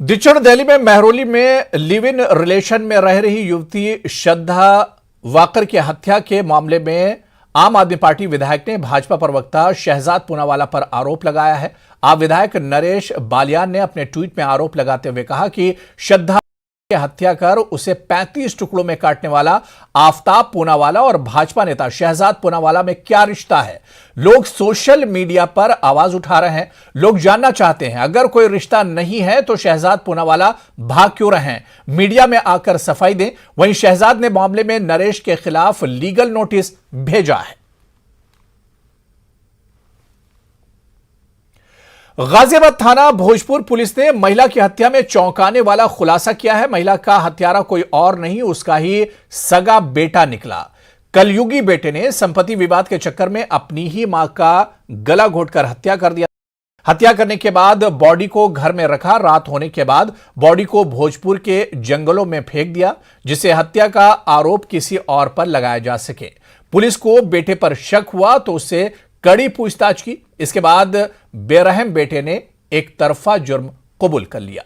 दिचड़ दिल्ली में महरौली में live in relation में रह रही युवती श्रद्धा वाकर की हत्या के मामले में आम आदमी पार्टी विधायक ने भाजपा प्रवक्ता शहजाद पूनावाला पर आरोप लगाया है। आप विधायक नरेश बालियान ने अपने ट्वीट में आरोप लगाते हुए कहा कि श्रद्धा की हत्या कर उसे 35 टुकड़ों में काटने वाला आफताब पूनावाला और भाजपा नेता शहजाद पूनावाला में क्या रिश्ता है। लोग सोशल मीडिया पर आवाज उठा रहे हैं। लोग जानना चाहते हैं, अगर कोई रिश्ता नहीं है तो शहजाद पूनावाला भाग क्यों रहे हैं। मीडिया में आकर सफाई दें। वहीं शहजाद ने मामले में नरेश के खिलाफ लीगल नोटिस भेजा है। गाजियाबाद थाना भोजपुर पुलिस ने महिला की हत्या में चौंकाने वाला खुलासा किया है। महिला का हत्यारा कोई और नहीं, उसका ही सगा बेटा निकला। कलयुगी बेटे ने संपत्ति विवाद के चक्कर में अपनी ही मां का गला घोटकर हत्या कर दिया। हत्या करने के बाद बॉडी को घर में रखा। रात होने के बाद बॉडी को भोजपुर के जंगलों में फेंक दिया, जिससे हत्या का आरोप किसी और पर लगाया जा सके। पुलिस को बेटे पर शक हुआ तो उससे कड़ी पूछताछ की। इसके बाद बेरहम बेटे ने एक तरफा जुर्म कबूल कर लिया।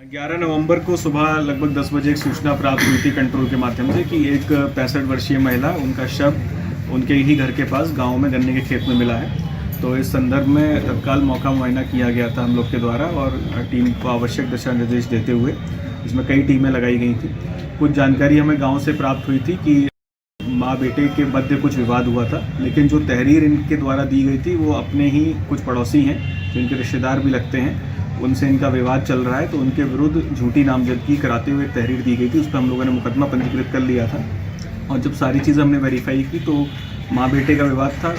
11 नवंबर को सुबह लगभग 10 बजे एक सूचना प्राप्त हुई थी कंट्रोल के माध्यम से कि एक 65 वर्षीय महिला, उनका शव उनके ही घर के पास गांव में गन्ने के खेत में मिला है। तो इस संदर्भ में तत्काल मौका मुआयना किया गया था हम लोग के द्वारा और टीम को आवश्यक दिशा निर्देश देते हुए इसमें कई टीमें लगाई गई थी। कुछ जानकारी हमें गाँव से प्राप्त हुई थी कि माँ बेटे के मध्य कुछ विवाद हुआ था, लेकिन जो तहरीर इनके द्वारा दी गई थी वो अपने ही कुछ पड़ोसी हैं जो इनके रिश्तेदार भी लगते हैं, उनसे इनका विवाद चल रहा है। तो उनके विरुद्ध झूठी नामजदगी कराते हुए तहरीर दी गई थी। उस पर हम लोगों ने मुकदमा पंजीकृत कर लिया था और जब सारी चीज़ हमने वेरीफाई की तो माँ बेटे का विवाद था।